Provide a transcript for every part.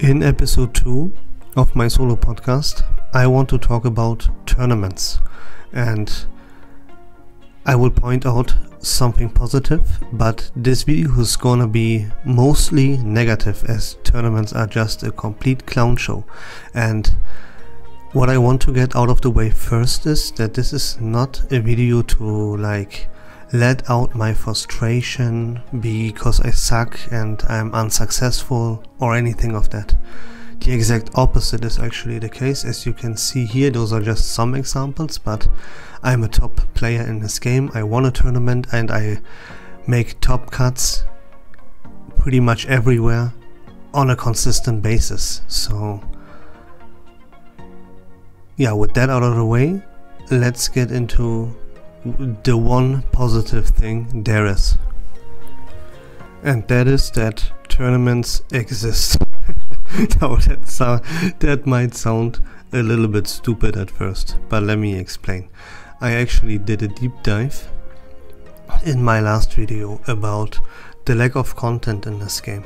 In episode 2 of my solo podcast, I want to talk about tournaments, and I will point out something positive, but this video is gonna be mostly negative as tournaments are just a complete clown show. And what I want to get out of the way first is that this is not a video to let out my frustration because I suck and I'm unsuccessful or anything of that. The exact opposite is actually the case. As you can see here, those are just some examples, but I'm a top player in this game. I won a tournament and I make top cuts pretty much everywhere on a consistent basis. So yeah, with that out of the way, let's get into the one positive thing there is, and that is that tournaments exist. Now that might sound a little bit stupid at first, but let me explain. I actually did a deep dive in my last video about the lack of content in this game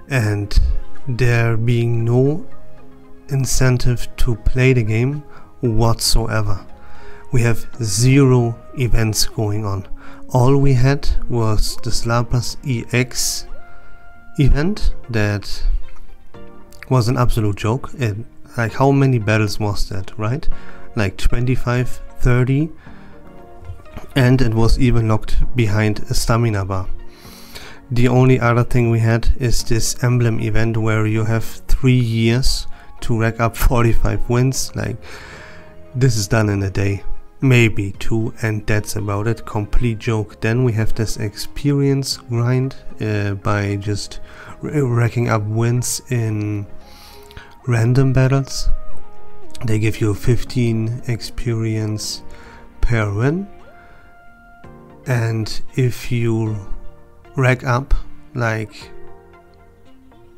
and there being no incentive to play the game whatsoever. We have 0 events going on. All we had was the Slapless EX event that was an absolute joke. Like, how many battles was that, right? Like 25, 30, and it was even locked behind a stamina bar. The only other thing we had is this emblem event where you have 3 years to rack up 45 wins. Like, this is done in a day, maybe 2, and that's about it. Complete joke. Then we have this experience grind by just racking up wins in random battles. They give you 15 experience per win, and if you rack up like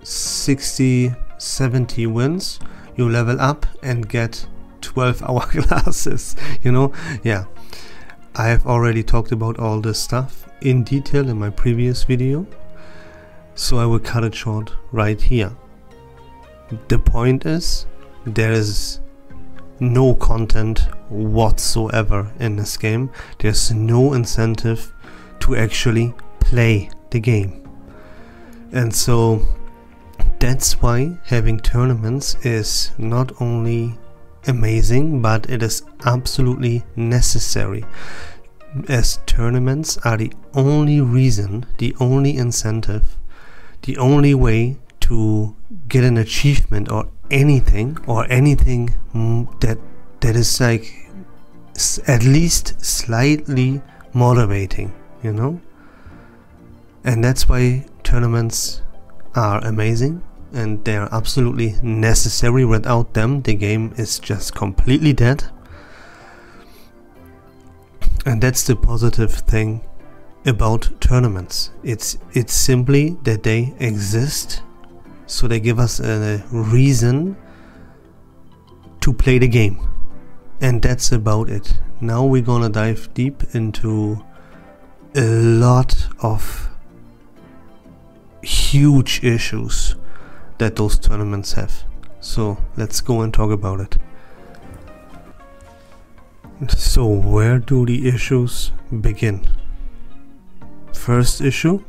60-70 wins, you level up and get 12 hourglasses, you know? Yeah, I have already talked about all this stuff in detail in my previous video, so I will cut it short right here. The point is, there is no content whatsoever in this game. There's no incentive to actually play the game, and so that's why having tournaments is not only amazing, but it is absolutely necessary, as tournaments are the only reason, the only incentive, the only way to get an achievement or anything that is like at least slightly motivating, you know? And that's why tournaments are amazing and they are absolutely necessary. Without them, the game is just completely dead. And that's the positive thing about tournaments. It's simply that they exist, so they give us a reason to play the game, and that's about it. Now we're gonna dive deep into a lot of huge issues that those tournaments have. So let's go and talk about it. So where do the issues begin? First issue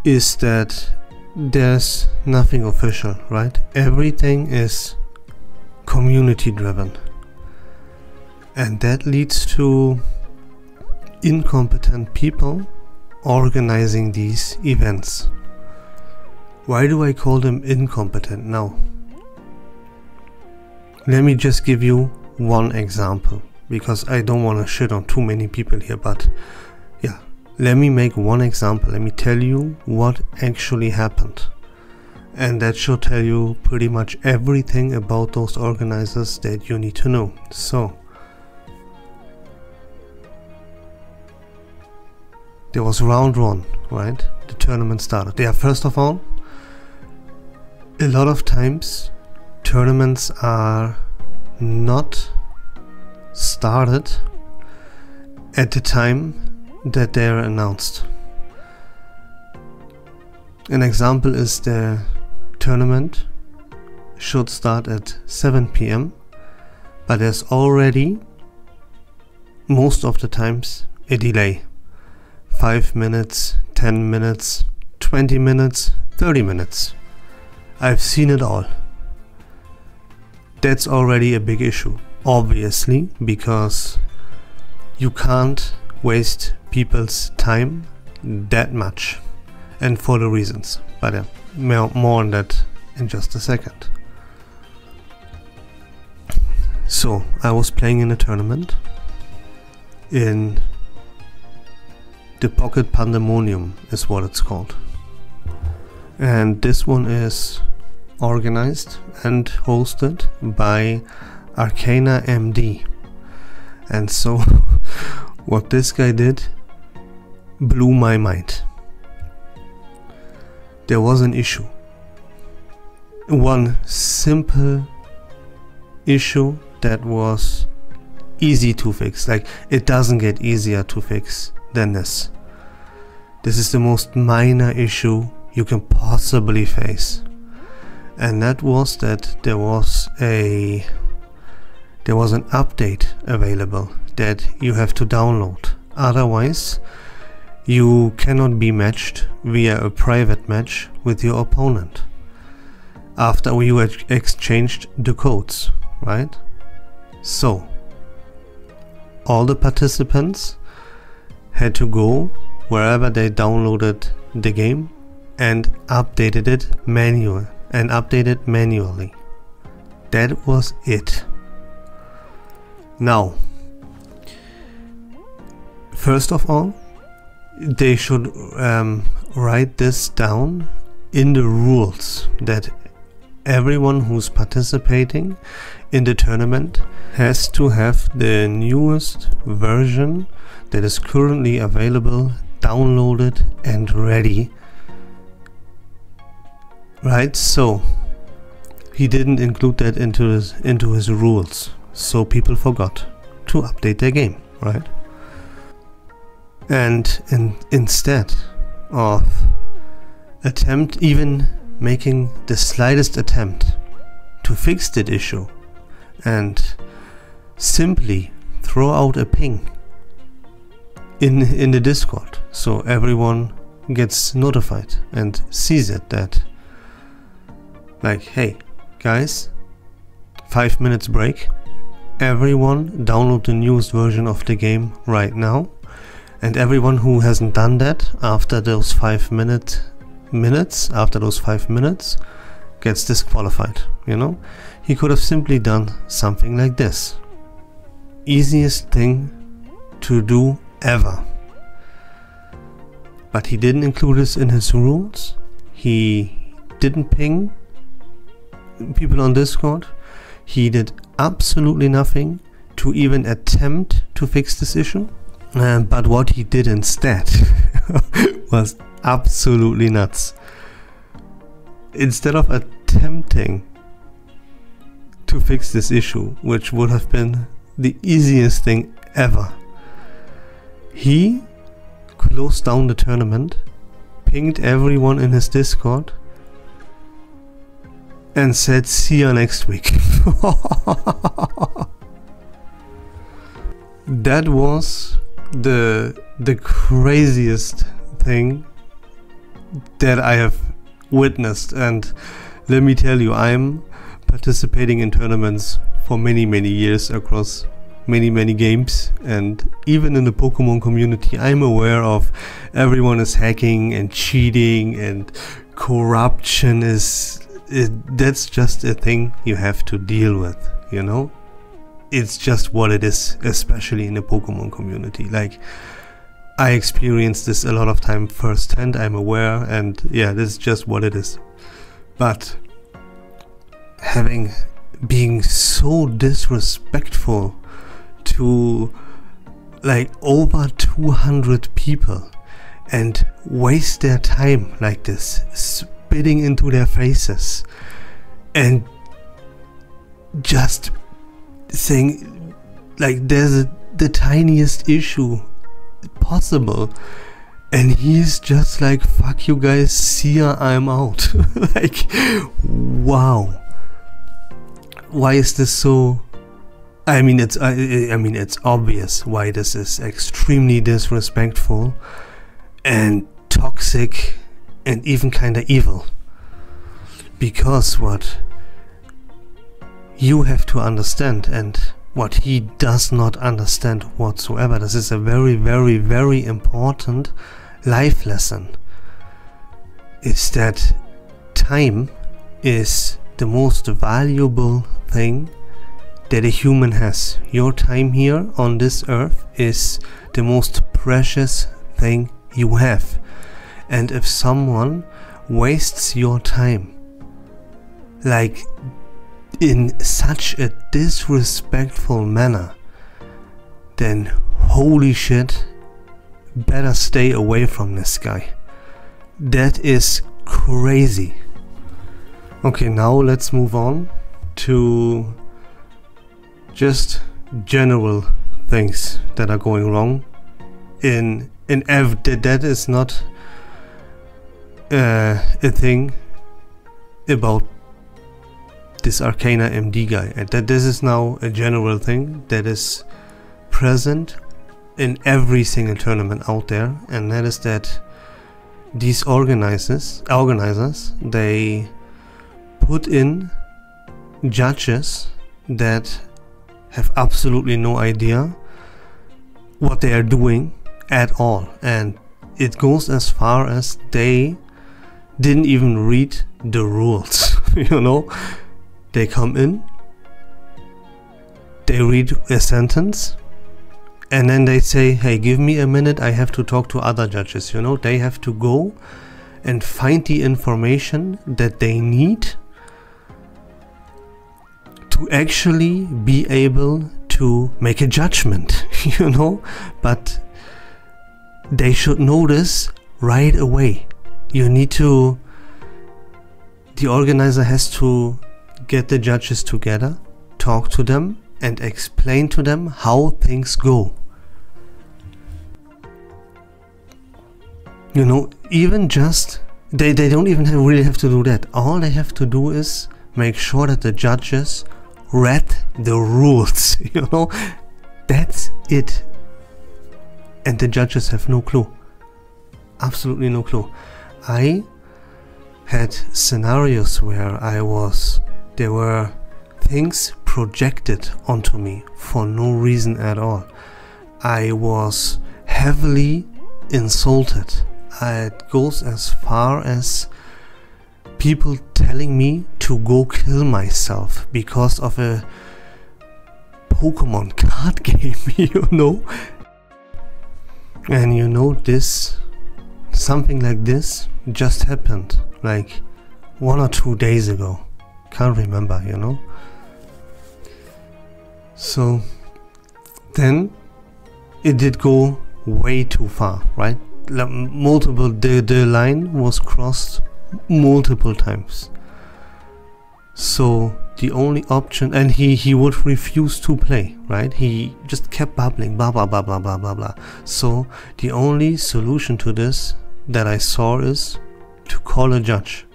is that there's nothing official, right? Everything is community driven, and that leads to incompetent people organizing these events. Why do I call them incompetent now? Let me just give you one example, because I don't want to shit on too many people here, but yeah, let me make one example. Let me tell you what actually happened, and that should tell you pretty much everything about those organizers that you need to know. So there was round 1, right? The tournament started. Yeah, first of all, a lot of times tournaments are not started at the time that they are announced. An example is the tournament should start at 7 p.m. but there's already, most of the times, a delay. 5 minutes, 10 minutes, 20 minutes, 30 minutes. I've seen it all. That's already a big issue, obviously, because you can't waste people's time that much, and for the reasons, but more on that in just a second. So I was playing in a tournament in the Pocket Pandemonium is what it's called, and this one is organized and hosted by Arcana MD. And so what this guy did blew my mind. There was an issue, one simple issue that was easy to fix. Like, it doesn't get easier to fix than this. This is the most minor issue you can possibly face, and that was that there was an update available that you have to download. Otherwise, you cannot be matched via a private match with your opponent after you exchanged the codes, right? So all the participants had to go wherever they downloaded the game and updated it manually. That was it. Now, first of all, they should write this down in the rules that everyone who's participating in the tournament has to have the newest version that is currently available, downloaded and ready. Right, so he didn't include that into his rules, so people forgot to update their game, right? And instead of even making the slightest attempt to fix that issue and simply throw out a ping in the Discord so everyone gets notified and sees it, that like, hey guys, 5 minutes break, everyone download the newest version of the game right now, and everyone who hasn't done that after those 5 minutes gets disqualified, you know? He could have simply done something like this. Easiest thing to do ever. But he didn't include this in his rules. He didn't ping people on Discord. He did absolutely nothing to even attempt to fix this issue. But what he did instead was absolutely nuts. Instead of attempting to fix this issue, which would have been the easiest thing ever, he closed down the tournament, pinged everyone in his Discord, and said, see you next week. That was the craziest thing that I have witnessed, and let me tell you, I'm participating in tournaments for many years across many games, and even in the Pokemon community I'm aware of everyone is hacking and cheating, and corruption that's just a thing you have to deal with, you know? It's just what it is, especially in the Pokemon community. Like, I experienced this a lot of time firsthand, I'm aware, and yeah, this is just what it is. But being so disrespectful to like over 200 people and waste their time like this, spitting into their faces and just saying like there's the tiniest issue possible And he's just like, fuck you guys, see ya, I'm out. Like, wow. Why is this so... I mean, it's obvious why this is extremely disrespectful and toxic and even kinda evil. Because what you have to understand, and what he does not understand whatsoever, this is a very, very, very important life lesson, is that time is the most valuable thing that a human has. Your time here on this earth is the most precious thing you have. And if someone wastes your time like in such a disrespectful manner, then holy shit, better stay away from this guy. That is crazy. Okay, now let's move on to just general things that are going wrong that is not a thing about this Arcana MD guy. That this is now a general thing that is present in every single tournament out there, and that is that these organizers, they put in judges that have absolutely no idea what they are doing at all, and it goes as far as they didn't even read the rules. You know, they come in, they read a sentence, and then they say, hey, give me a minute, I have to talk to other judges. You know, they have to go and find the information that they need to actually be able to make a judgment, you know, but they should know this right away. You need to, the organizer has to get the judges together, talk to them and explain to them how things go. You know, even just, they don't even really have to do that. All they have to do is make sure that the judges read the rules, you know, that's it. And the judges have no clue, absolutely no clue. I had scenarios where there were things projected onto me for no reason at all. I was heavily insulted. It goes as far as people telling me to go kill myself because of a Pokemon card game, you know. And you know, something like this just happened like 1 or 2 days ago. Can't remember, you know. So then it did go way too far, right? The line was crossed multiple times. So the only option, and he would refuse to play, right? He just kept babbling, blah blah blah blah blah blah blah. So the only solution to this that I saw is to call a judge.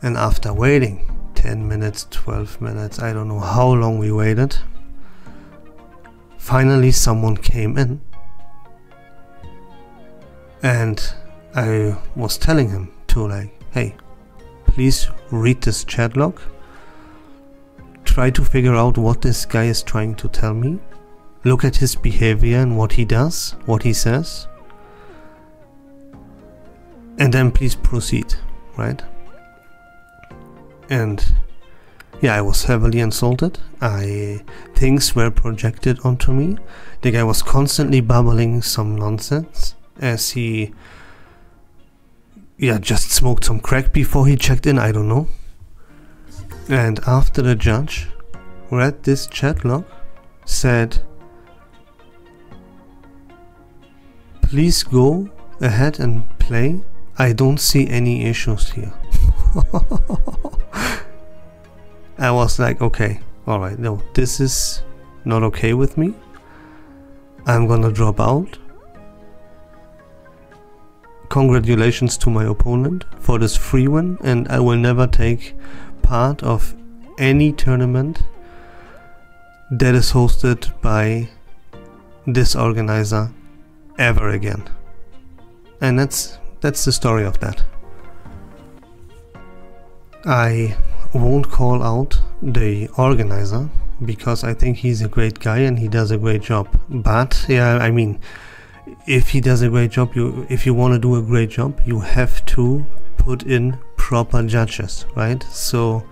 And after waiting 10 minutes, 12 minutes, I don't know how long we waited, finally someone came in. And I was telling him to, like, hey, please read this chat log, try to figure out what this guy is trying to tell me, look at his behavior and what he does, what he says, and then please proceed, right? And yeah, I was heavily insulted. Things were projected onto me. The guy was constantly babbling some nonsense as he just smoked some crack before he checked in, I don't know. And after the judge read this chat log, said, please go ahead and play, I don't see any issues here. I was like, okay, alright, no, this is not okay with me. I'm gonna drop out. congratulations to my opponent for this free win, and I will never take part of any tournament that is hosted by this organizer ever again. And that's the story of that. I won't call out the organizer because I think he's a great guy and he does a great job. But yeah, I mean, if he does a great job, if you want to do a great job, you have to put in proper judges, right? So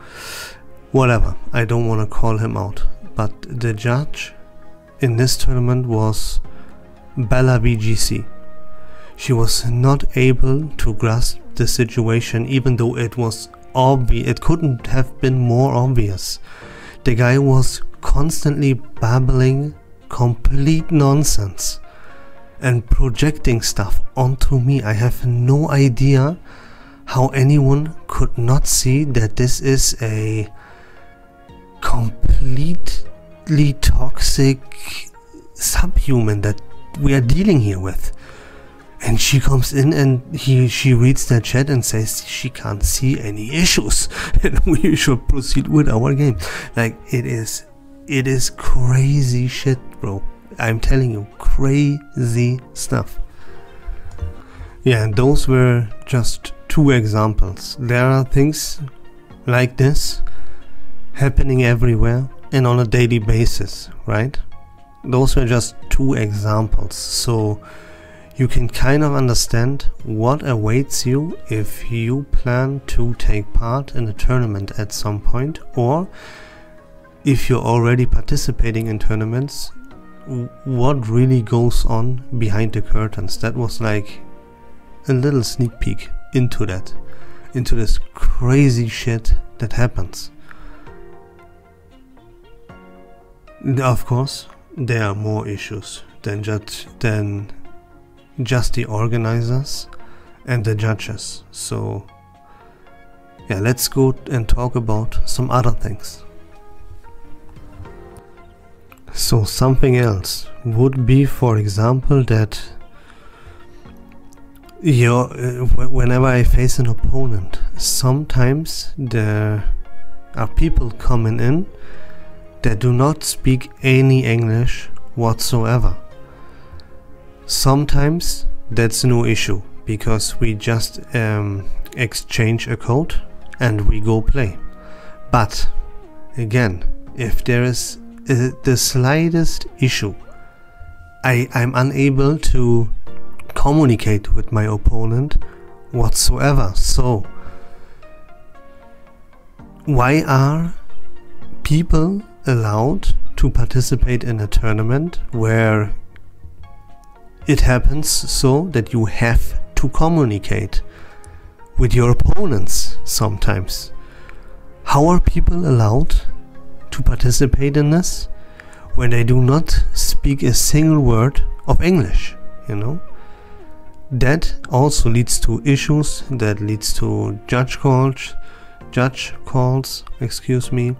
whatever, I don't want to call him out, but the judge in this tournament was Bella BGC. She was not able to grasp the situation, even though it was obvious. It couldn't have been more obvious. The guy was constantly babbling complete nonsense and projecting stuff onto me. I have no idea how anyone could not see that this is a completely toxic subhuman that we are dealing here with. And she comes in and she reads the chat and says she can't see any issues and we should proceed with our game. Like, it is crazy shit, bro. I'm telling you, crazy stuff. Yeah, and those were just 2 examples. There are things like this happening everywhere and on a daily basis, right? Those were just 2 examples, so you can kind of understand what awaits you if you plan to take part in a tournament at some point, or if you're already participating in tournaments, what really goes on behind the curtains. That was like a little sneak peek into that, into this crazy shit that happens. Of course, there are more issues than just the organizers and the judges. So yeah, let's go and talk about some other things. So something else would be, for example, that whenever I face an opponent, sometimes there are people coming in that do not speak any English whatsoever. Sometimes that's no issue because we just exchange a code and we go play. But again, if there is the slightest issue, I'm unable to communicate with my opponent whatsoever. So why are people allowed to participate in a tournament where it happens so that you have to communicate with your opponents sometimes? How are people allowed to participate in this when they do not speak a single word of English, you know? That also leads to issues, that leads to judge calls, excuse me.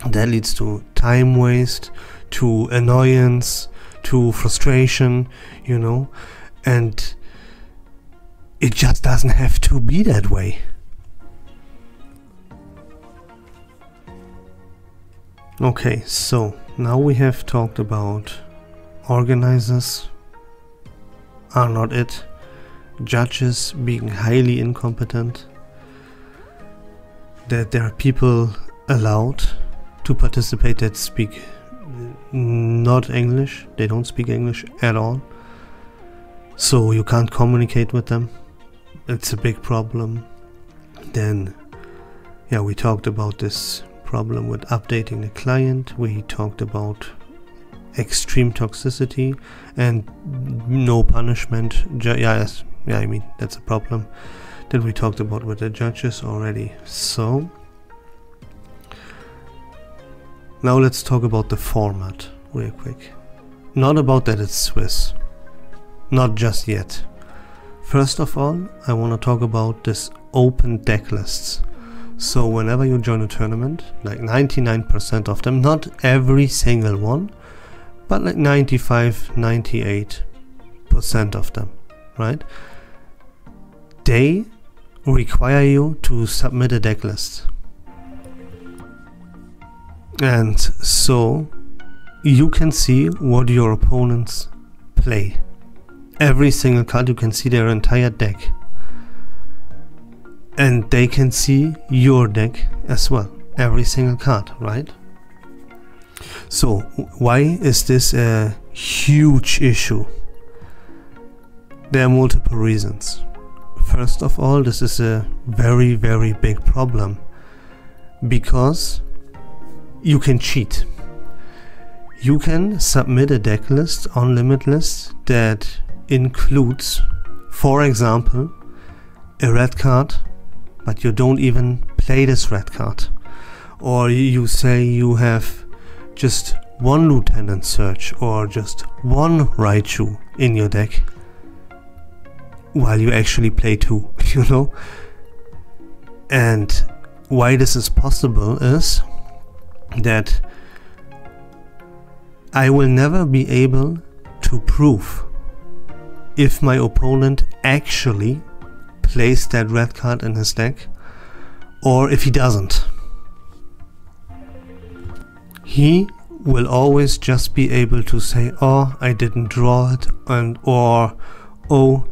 That leads to time waste, to annoyance, to frustration, you know, and it just doesn't have to be that way. Okay, so now we have talked about organizers are not it, judges being highly incompetent, that there are people allowed to participate that speak not English, they don't speak English at all, so you can't communicate with them. It's a big problem. Then yeah, we talked about this problem with updating the client, we talked about extreme toxicity and no punishment. I mean, that's a problem that we talked about with the judges already. So now let's talk about the format real quick. Not about that it's Swiss, not just yet. First of all, I want to talk about this open deck lists. So whenever you join a tournament, like 99% of them, not every single one, but like 95-98% of them, right? they require you to submit a deck list. And so you can see what your opponents play. Every single card, you can see their entire deck. And they can see your deck as well. Every single card, right? So why is this a huge issue? There are multiple reasons. First of all, this is a very, very big problem because you can cheat. You can submit a deck list on Limitless that includes, for example, a red card, but you don't even play this red card. Or you say you have just one Lieutenant Surge or just one Raichu in your deck, while you actually play two, you know? And why this is possible is that I will never be able to prove if my opponent actually plays that red card in his deck or if he doesn't. He will always just be able to say, oh, I didn't draw it, or oh,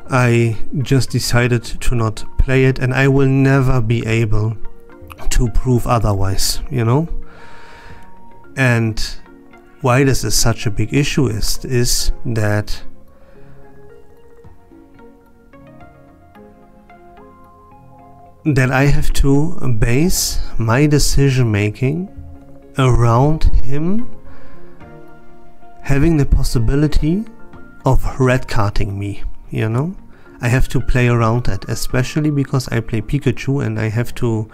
I just decided to not play it, and I will never be able to prove otherwise, you know? And why this is such a big issue is that I have to base my decision making around him having the possibility of red carding me, you know? I have to play around that, especially because I play Pikachu and I have to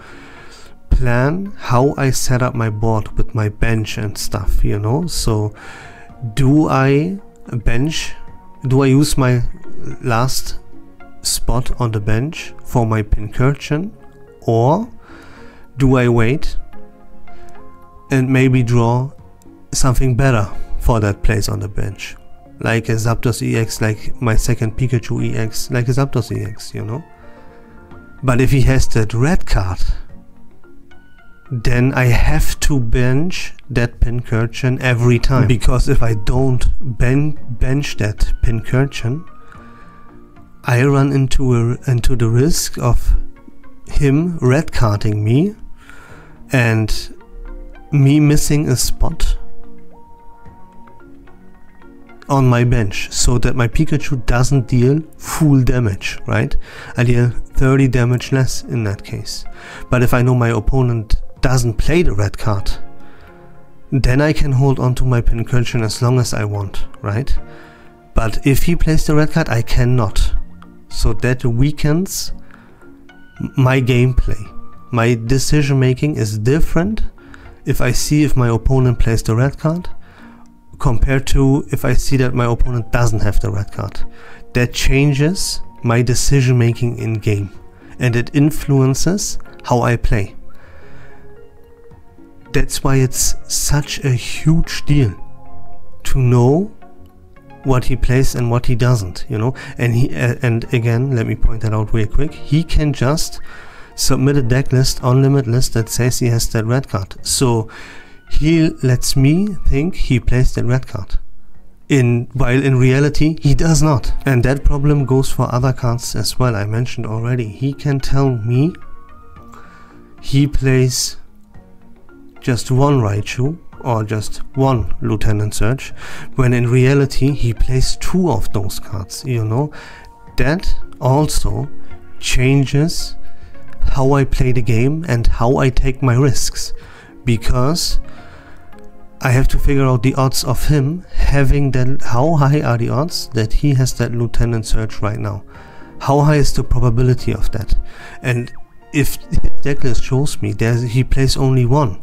plan how I set up my board with my bench and stuff, you know? So do I use my last spot on the bench for my Pincurchin, or do I wait and maybe draw something better for that place on the bench? Like a Zapdos EX, like my second Pikachu EX, like a Zapdos EX, you know? But if he has that red card, then I have to bench that Pincurchin every time. Because if I don't bench that Pincurchin, I run into the risk of him red carding me and me missing a spot on my bench, so that my Pikachu doesn't deal full damage, right? I deal 30 damage less in that case. But if I know my opponent doesn't play the red card, then I can hold on to my Pincurchin as long as I want, right? But if he plays the red card, I cannot. So that weakens my gameplay. My decision making is different if I see if my opponent plays the red card compared to if I see that my opponent doesn't have the red card. That changes my decision making in game, and it influences how I play. That's why it's such a huge deal to know what he plays and what he doesn't, you know? And again, let me point that out real quick. He can just submit a deck list on Limitless that says he has that red card. So he lets me think he plays that red card, while in reality he does not. And that problem goes for other cards as well. I mentioned already, he can tell me he plays just one Raichu or just one Lieutenant Surge, when in reality he plays two of those cards, you know? That also changes how I play the game and how I take my risks, because I have to figure out the odds of him having that. How high are the odds that he has that Lieutenant Surge right now? How high is the probability of that? And if his deck list shows me he plays only one,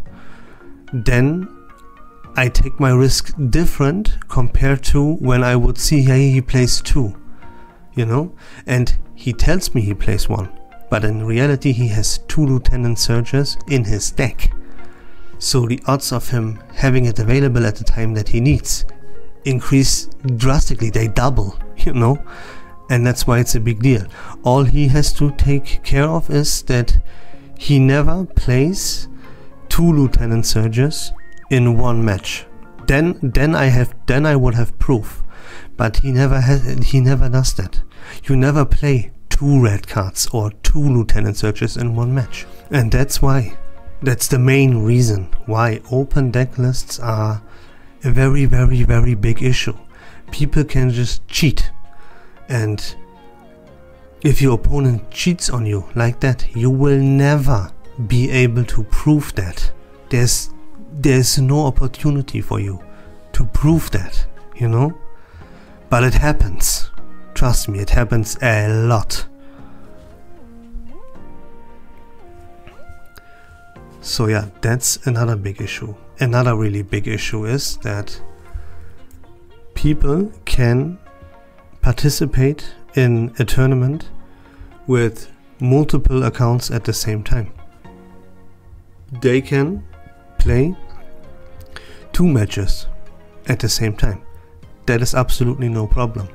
then I take my risk different compared to when I would see, hey, he plays two, you know? And he tells me he plays one, but in reality he has two Lieutenant Surges in his deck. So the odds of him having it available at the time that he needs increase drastically. They double, you know? And that's why it's a big deal. All he has to take care of is that he never plays 2 Lieutenant Surges in one match. Then I would have proof. But he never does that. You never play 2 red cards or 2 Lieutenant Surges in one match. And that's the main reason why open deck lists are a very, very, very big issue. People can just cheat. And if your opponent cheats on you like that, you will never be able to prove that. There's no opportunity for you to prove that, you know? But it happens. Trust me, it happens a lot. So yeah, that's another big issue. Another really big issue is that people can participate in a tournament with multiple accounts at the same time. They can play 2 matches at the same time. That is absolutely no problem.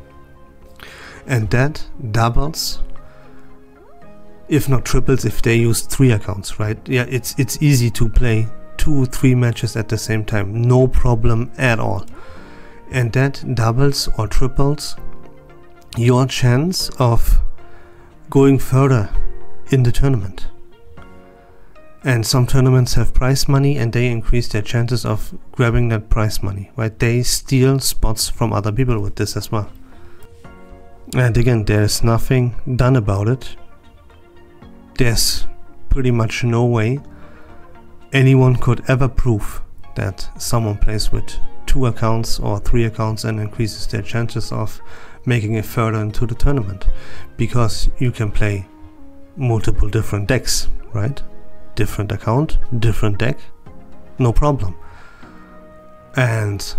And that doubles, if not triples, if they use 3 accounts, right? Yeah, it's easy to play 2 or 3 matches at the same time. No problem at all. And that doubles or triples your chance of going further in the tournament. And some tournaments have prize money and they increase their chances of grabbing that prize money, right? They steal spots from other people with this as well. And again, there's nothing done about it. There's pretty much no way anyone could ever prove that someone plays with 2 accounts or 3 accounts and increases their chances of making it further into the tournament, because you can play multiple different decks, right? Different account, different deck, no problem. And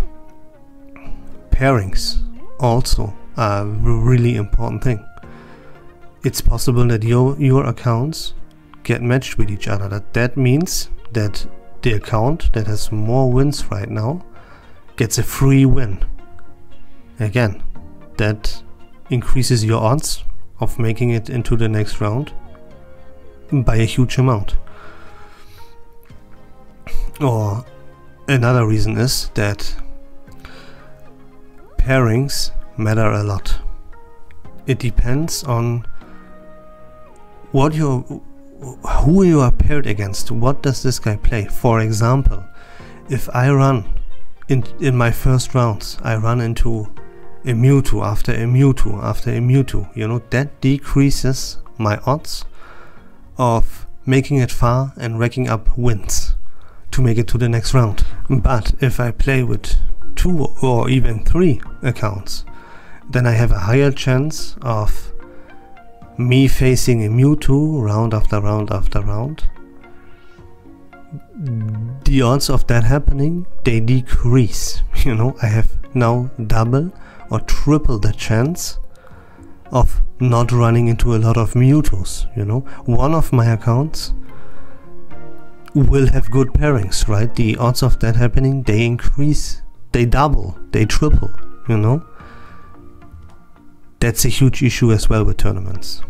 pairings also are a really important thing. It's possible that your accounts get matched with each other. That means that the account that has more wins right now gets a free win. Again, that increases your odds of making it into the next round by a huge amount. Or another reason is that pairings matter a lot. It depends on who you are paired against. What does this guy play? For example, if I run in my first rounds, I run into a Mewtwo after a Mewtwo after a Mewtwo, you know, that decreases my odds of making it far and racking up wins to make it to the next round. But if I play with 2 or even 3 accounts, then I have a higher chance of me facing a Mewtwo round after round after round. The odds of that happening, they decrease. You know, I have now double or triple the chance of not running into a lot of Mewtwo's, you know. One of my accounts will have good pairings, right? The odds of that happening, they increase, they double, they triple, you know. That's a huge issue as well with tournaments.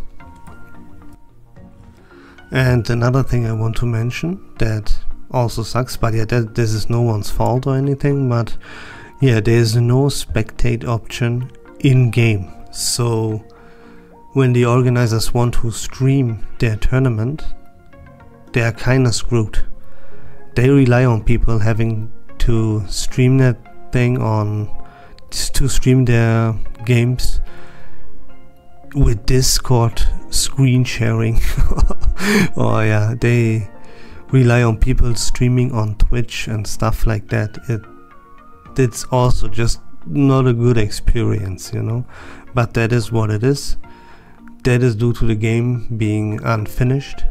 And another thing I want to mention that also sucks, but yeah, this is no one's fault or anything, but yeah, there's no spectate option in game. So when the organizers want to stream their tournament, they are kinda screwed. They rely on people having to stream that thing to stream their games with Discord screen sharing. Oh yeah, they rely on people streaming on Twitch and stuff like that. It's also just not a good experience, you know. But that is what it is. That is due to the game being unfinished,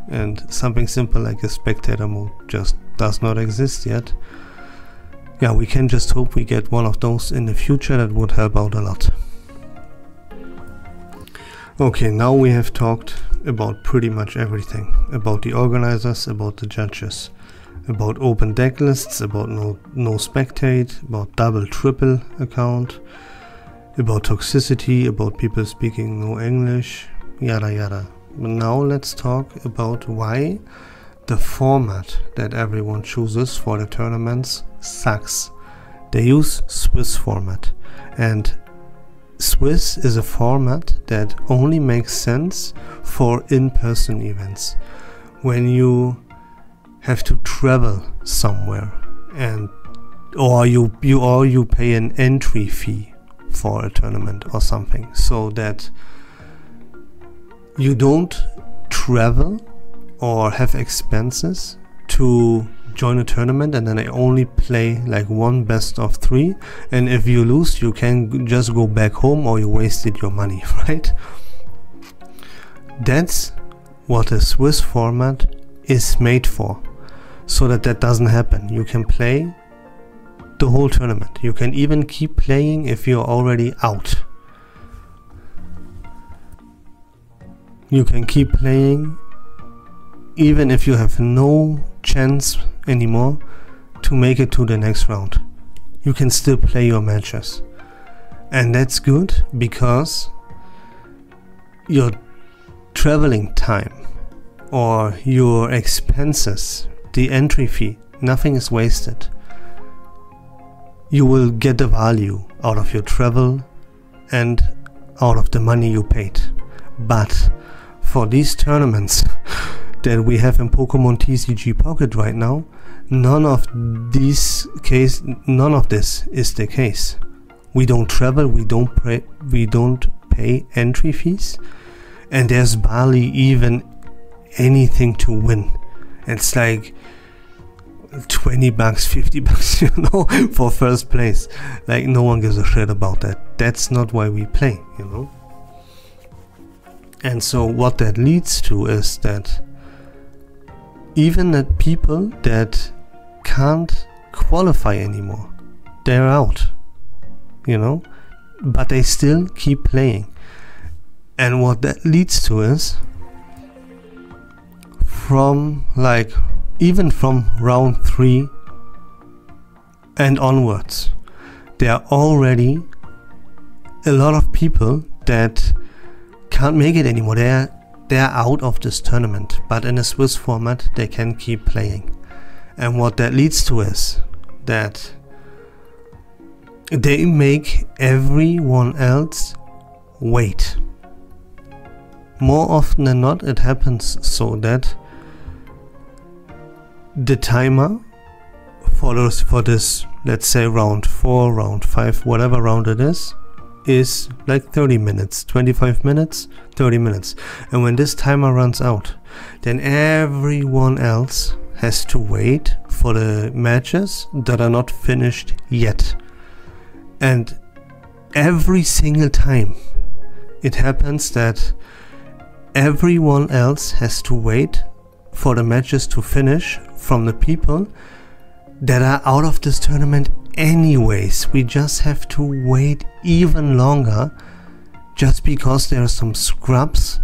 and something simple like a spectator mode just does not exist yet. Yeah, we can just hope we get one of those in the future. That would help out a lot. Okay, now we have talked about pretty much everything. About the organizers, about the judges, about open deck lists, about no spectate, about double triple account, about toxicity, about people speaking no English, yada yada. But now let's talk about why the format that everyone chooses for the tournaments sucks. They use Swiss format, and Swiss is a format that only makes sense for in-person events. When you have to travel somewhere and or you pay an entry fee for a tournament or something, so that you don't travel or have expenses to join a tournament, and then I only play like one best of 3, and if you lose you can just go back home or you wasted your money, right? That's what a Swiss format is made for, so that doesn't happen. You can play the whole tournament. You can even keep playing if you're already out. You can keep playing even if you have no chance anymore to make it to the next round. You can still play your matches, and that's good because your traveling time or your expenses, the entry fee, nothing is wasted. You will get the value out of your travel and out of the money you paid. But for these tournaments that we have in Pokemon TCG Pocket right now, none of this is the case. We don't travel, we don't pay entry fees, and there's barely even anything to win. It's like $20, $50, you know, for first place. Like, no one gives a shit about that. That's not why we play, you know. And so what that leads to is that even that people that can't qualify anymore, they're out, you know, but they still keep playing. And what that leads to is, even from round 3 and onwards, there are already a lot of people that can't make it anymore. They're out of this tournament, but in a Swiss format they can keep playing. And what that leads to is that they make everyone else wait. More often than not, it happens so that the timer for this, let's say round 4, round 5, whatever round it is like 30 minutes, 25 minutes, 30 minutes. And when this timer runs out, then everyone else has to wait for the matches that are not finished yet. And every single time it happens that everyone else has to wait for the matches to finish from the people that are out of this tournament anyways. We just have to wait even longer just because there are some scrubs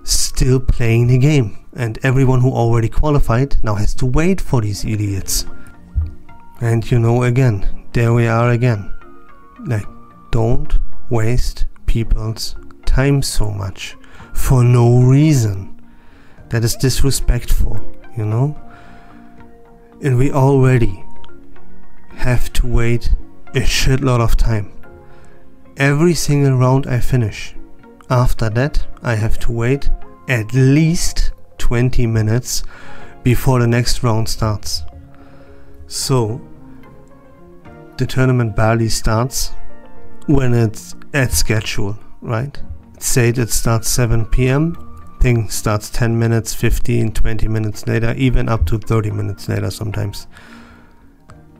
still playing the game, and everyone who already qualified now has to wait for these idiots. And you know, again, there we are again. Like, don't waste people's time so much for no reason. That is disrespectful, you know. And we already have to wait a shitload of time. Every single round I finish, after that I have to wait at least 20 minutes before the next round starts. So the tournament barely starts when it's at schedule, right? Say it starts 7 PM, thing starts 10 minutes, 15, 20 minutes later, even up to 30 minutes later sometimes.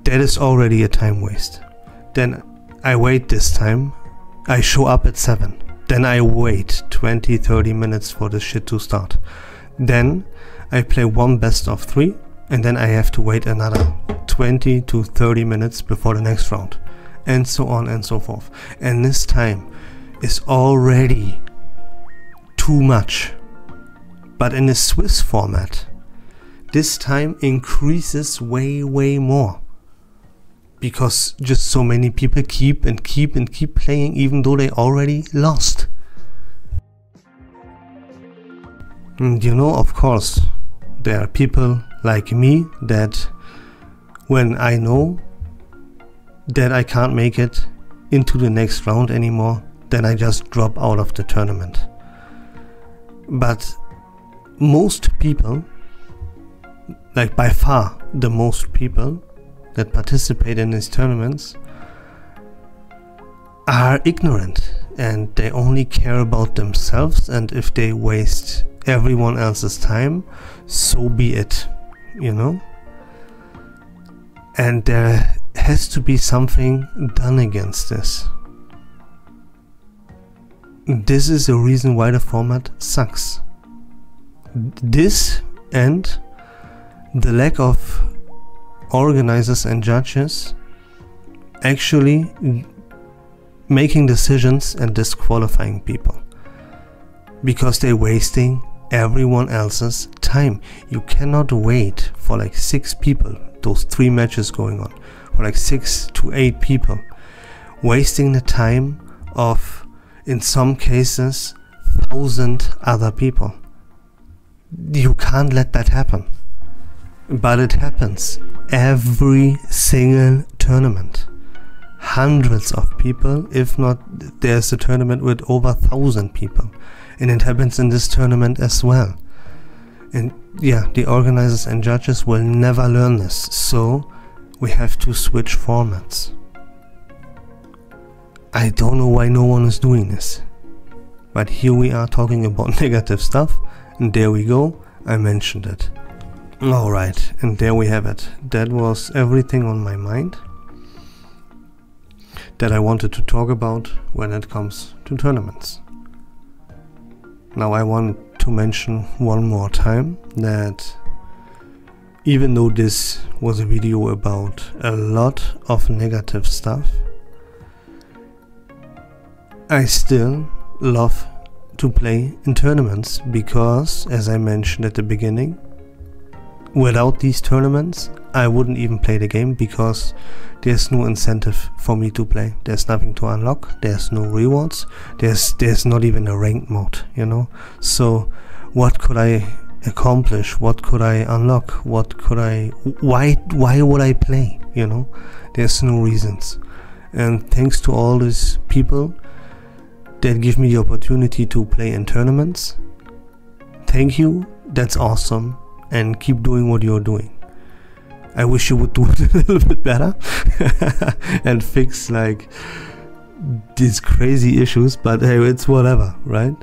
That is already a time waste. Then I wait this time, I show up at 7, then I wait 20, 30 minutes for the shit to start. Then I play one best of 3, and then I have to wait another 20 to 30 minutes before the next round, and so on and so forth. And this time is already too much. But in the Swiss format, this time increases way more. because just so many people keep playing even though they already lost. And you know, of course, there are people like me that when I know that I can't make it into the next round anymore, then I just drop out of the tournament. But most people, like by far the most people that participate in these tournaments, are ignorant and they only care about themselves, and if they waste everyone else's time, so be it, you know? And there has to be something done against this. This is the reason why the format sucks. This and the lack of organizers and judges actually making decisions and disqualifying people because they're wasting everyone else's time. You cannot wait for like 6 people, those 3 matches going on, for like 6 to 8 people, wasting the time of, in some cases, 1,000 other people. You can't let that happen. But it happens every single tournament. Hundreds of people, if not, there's a tournament with over 1,000 people, and it happens in this tournament as well. And yeah, the organizers and judges will never learn this, so we have to switch formats. I don't know why no one is doing this, but here we are talking about negative stuff, and there we go, I mentioned it. Alright, and there we have it. That was everything on my mind that I wanted to talk about when it comes to tournaments. Now I want to mention one more time that even though this was a video about a lot of negative stuff, I still love to play in tournaments because, as I mentioned at the beginning, without these tournaments I wouldn't even play the game because there's no incentive for me to play. There's nothing to unlock, there's no rewards, there's not even a ranked mode, you know. So what could I accomplish? What could I unlock? What could I, why would I play, you know? There's no reasons. And thanks to all these people that give me the opportunity to play in tournaments, thank you, that's awesome, and keep doing what you're doing. I wish you would do it a little bit better and fix like these crazy issues, but hey, it's whatever, right?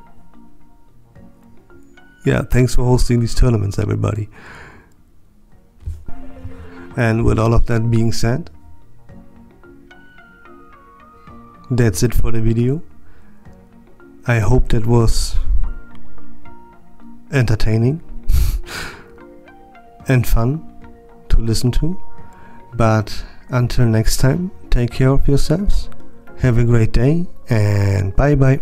Yeah, thanks for hosting these tournaments, everybody. And with all of that being said, that's it for the video. I hope that was entertaining and fun to listen to, but until next time, take care of yourselves, have a great day, and bye bye.